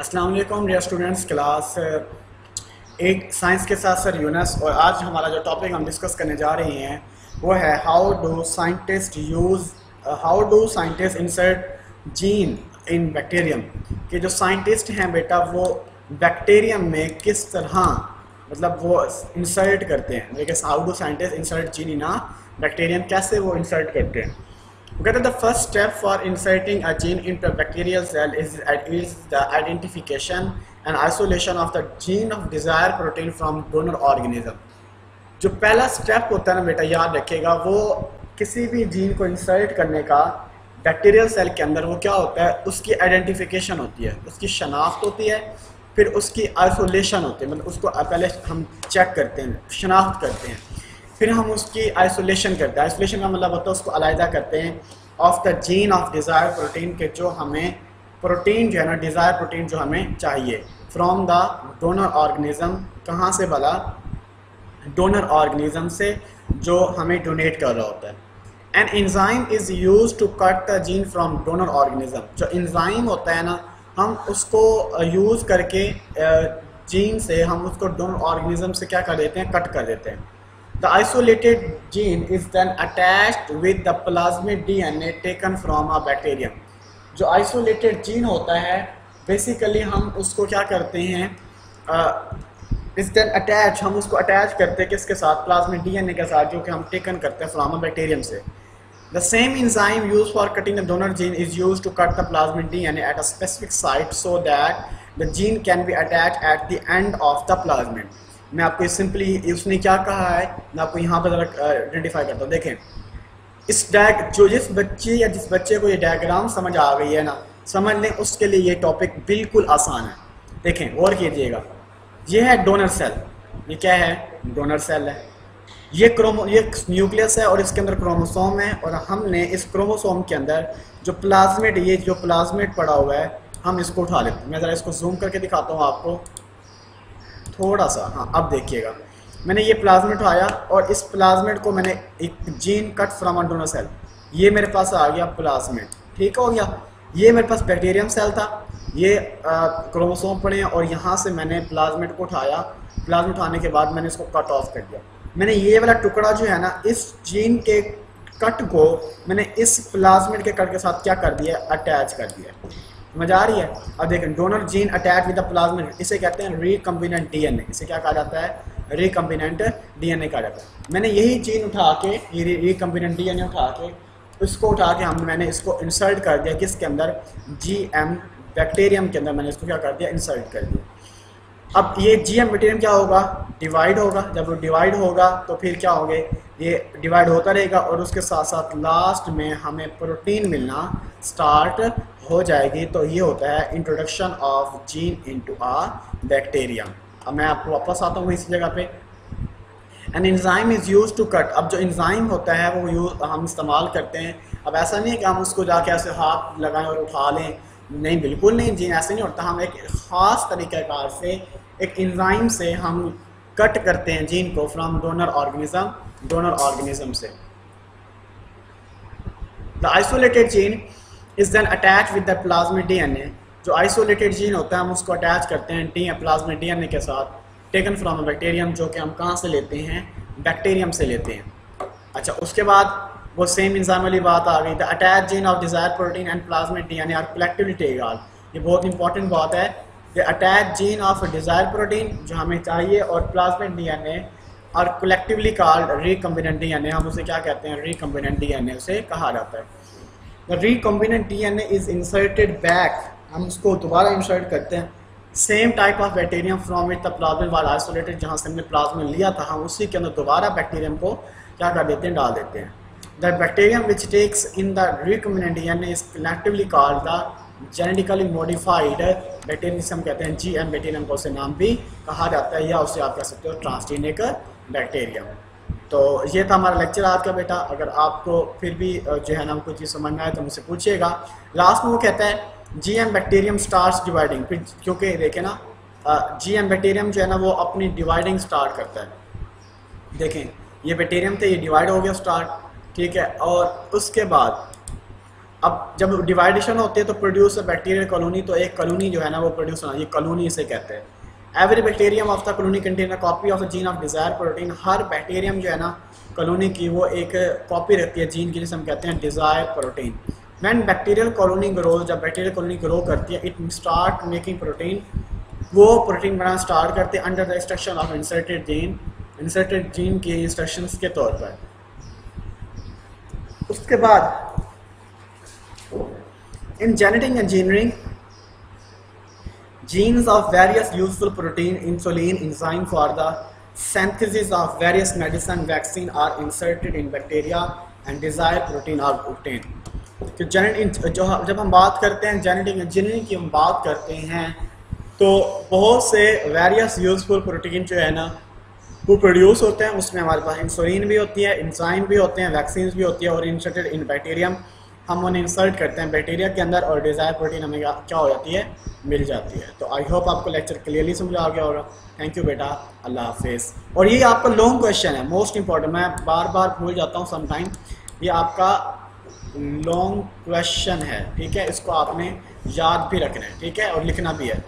अस्सलाम वालेकुम dear students. Class एक साइंस के साथ सर यूनस, और आज हमारा जो टॉपिक हम डिस्कस करने जा रहे हैं वो है how do scientist insert gene in bacterium. कि जो साइंटिस्ट हैं बेटा वो बैक्टीरियम में किस तरह मतलब वो इंसर्ट करते हैं। देखिए how do scientist insert gene in bacterium, कैसे वो इंसर्ट करते हैं। Okay, the first step for inserting a gene into a bacterial cell is the identification and isolation of the gene of desired protein from donor organism। जो पहला step होता है ना बेटा, याद रखिएगा, वो किसी भी जीन को इंसर्ट करने का बैक्टीरियल सेल के अंदर वो क्या होता है, उसकी आइडेंटिफिकेशन होती है, उसकी शनाख्त होती है, फिर उसकी आइसोलेशन होती है, मतलब उसको पहले हम चेक करते हैं, शनाख्त करते हैं, फिर हम उसकी आइसोलेशन करते हैं। आइसोलेशन का मतलब होता है उसको अलहदा करते हैं of the gene of desire protein के जो हमें प्रोटीन जो है ना, डिज़ायर प्रोटीन जो हमें चाहिए फ्रॉम द डोनर ऑर्गेनिज्म। कहाँ से भला? डोनर ऑर्गेनिज्म से जो हमें डोनेट कर रहा होता है। An enzyme is use to cut the gene from donor organism. जो एंजाइम होता है ना, हम उसको यूज़ करके जीन से हम उसको डोनर ऑर्गेनिज्म से क्या कर देते हैं, कट कर देते हैं। The isolated gene is then attached with the plasmid DNA taken from a bacterium। जो isolated gene होता है बेसिकली हम उसको क्या करते हैं, is then attach, हम उसको अटैच करते हैं किसके साथ? प्लाज्मिड DNA के साथ, जो कि हम टेकन करते हैं फ्रॉम अ बैक्टीरियम से। The same enzyme used for cutting the donor gene is used to cut the plasmid DNA at a specific site so that the gene can be attached at the end of the plasmid। मैं आपको simply उसने क्या कहा है, मैं आपको यहाँ पर ज़रा आइडेंटिफाई करता हूँ। देखें, जिस बच्चे को ये डायग्राम समझ आ गई है ना, समझ लें उसके लिए ये टॉपिक बिल्कुल आसान है। देखें और कीजिएगा, ये है डोनर सेल। ये क्या है? डोनर सेल है। ये न्यूक्लियस है और इसके अंदर क्रोमोसोम है, और हमने इस क्रोमोसोम के अंदर जो प्लाज्मिड पड़ा हुआ है, हम इसको उठा लेते हैं। मैं ज़रा इसको जूम करके दिखाता हूँ आपको थोड़ा सा। हाँ, अब देखिएगा, मैंने ये प्लाज्मिड उठाया और इस प्लाज्मिड को मैंने एक gene cut from a donor cell, ये मेरे पास आ गया प्लाज्मिड, ठीक हो गया। ये मेरे पास बैक्टीरियम सेल था, ये क्रोमोसोम पड़े हैं, और यहाँ से मैंने प्लाज्मिड को उठाया। प्लाज्मिड उठाने के बाद मैंने इसको कट ऑफ कर दिया। मैंने ये वाला टुकड़ा जो है ना, इस जीन के कट को मैंने इस प्लाज्मिड के कट के साथ क्या कर दिया, अटैच कर दिया। समझ आ रही है? अब देखें, donor gene attach with the plasmid, इसे कहते हैं रिकम्बिनेंट डीएनए। इसे क्या कहा जाता है? रिकम्बिनेंट डीएनए कहा जाता है। मैंने यही जीन उठा के, ये रिकम्बिनेंट डीएनए उठा के, इसको उठा के मैंने इसको इंसर्ट कर दिया किसके अंदर? जीएम बैक्टीरियम के अंदर मैंने इसको क्या कर दिया, इंसर्ट कर दिया। अब ये जीएम बैक्टीरियम क्या होगा? डिवाइड होगा। जब वो डिवाइड होगा तो फिर क्या होंगे, ये डिवाइड होता रहेगा, और उसके साथ साथ लास्ट में हमें प्रोटीन मिलना स्टार्ट हो जाएगी। तो ये होता है introduction of gene into a bacterium. अब मैं आपको वापस आता हूँ इसी जगह पे। An enzyme is use to cut. अब जो एंजाइम होता है वो हम इस्तेमाल करते हैं। अब ऐसा नहीं है कि हम उसको जाके ऐसे हाथ लगाएं और उठा लें, नहीं, बिल्कुल नहीं जी, ऐसे नहीं होता। हम एक ख़ास तरीक़ाकार से एक एंजाइम से हम कट करते हैं जीन को फ्रॉम डोनर ऑर्गेनिज्म से। The isolated gene is then attach with the plasmid DNA. जो आइसोलेटेड जीन होता है हम उसको अटैच करते हैं प्लाज्मिड डीएनए के साथ, टेकन फ्रॉम अ बैक्टीरियम, जो कि हम कहाँ से लेते हैं? बैक्टीरियम से लेते हैं। अच्छा, उसके बाद वो सेम एंजाइम वाली बात आ गई। The attach gene of desire protein and plasmid DNA are collectively taken. ये बहुत इंपॉर्टेंट बात है। The attach gene of desire protein जो हमें चाहिए और प्लाज्मिड डीएनए और कलेक्टिवली कॉल्ड रिकम्बिनेंट डीएनए। हम उसे क्या कहते हैं? रिकम्बिनेंट डीएनए उसे कहा जाता है। The recombinant DNA is inserted back. हम उसको दोबारा इंसर्ट करते हैं same type of bacterium from which the plasmid was isolated. जहाँ से हमने प्लाज्मिड लिया था, हम उसी के अंदर दोबारा बैक्टीरियम को क्या कर देते हैं? डाल देते हैं। The bacterium which takes in the recombinant DNA is collectively called the genetically modified bacterium, जिसे हम कहते हैं जीएम बैक्टीरियम को उसे नाम भी कहा जाता है, या उसे आप कह सकते हो ट्रांसजेनिक बैक्टीरियम। तो ये था हमारा लेक्चर आज का बेटा। अगर आपको फिर भी जो है ना कोई चीज़ समझ में आए तो मुझसे पूछिएगा। लास्ट में वो कहता है जीएम बैक्टीरियम स्टार्ट्स डिवाइडिंग। फिर क्योंकि देखें ना, जीएम बैक्टीरियम जो है ना वो अपनी डिवाइडिंग स्टार्ट करता है। देखें, ये बैक्टीरियम थे, ये डिवाइड हो गया स्टार्ट, ठीक है। और उसके बाद अब जब डिवाइडेशन होती है तो प्रोड्यूस बैक्टीरियल कॉलोनी, तो एक कॉलोनी जो है ना वो प्रोड्यूस होना, ये कॉलोनी इसे कहते हैं। Every bacterium of the colony contain a copy of the gene of desire protein, her bacterium जो है ना कॉलोनी की वो एक कॉपी रहती है जीन की, जिसे हम कहते हैं desire protein. When bacterial colony grows, जब बैक्टीरियल कॉलोनी ग्रो करती है, इट स्टार्ट मेकिंग प्रोटीन, वो प्रोटीन बनाना स्टार्ट करते हैं under the instruction of inserted gene, inserted gene के इंस्ट्रक्शंस के तौर पर। उसके बाद in genetic engineering genes of various useful protein, insulin, enzyme for the synthesis of various medicine, vaccine are inserted in bacteria and desired protein are obtained। तो जब हम बात करते हैं जेनेटिक इंजीनियरिंग की, हम बात करते हैं तो बहुत से वेरियस यूजफुल प्रोटीन जो है ना वो प्रोड्यूस होते हैं। उसमें हमारे पास इंसुलिन भी होती है, एंजाइम भी होते हैं, वैक्सीन भी होती है, और इंसर्टेड इन बैक्टीरियम, हम उन्हें इंसर्ट करते हैं बैक्टीरिया के अंदर, और डिज़ायर प्रोटीन हमें क्या हो जाती है, मिल जाती है। तो आई होप आपको लेक्चर क्लियरली समझ आ गया होगा। थैंक यू बेटा, अल्लाह हाफिज़। और ये आपका लॉन्ग क्वेश्चन है, मोस्ट इंपॉर्टेंट, मैं बार बार भूल जाता हूँ समटाइम, ये आपका लॉन्ग क्वेश्चन है, ठीक है, इसको आपने याद भी रखना है, ठीक है, और लिखना भी है।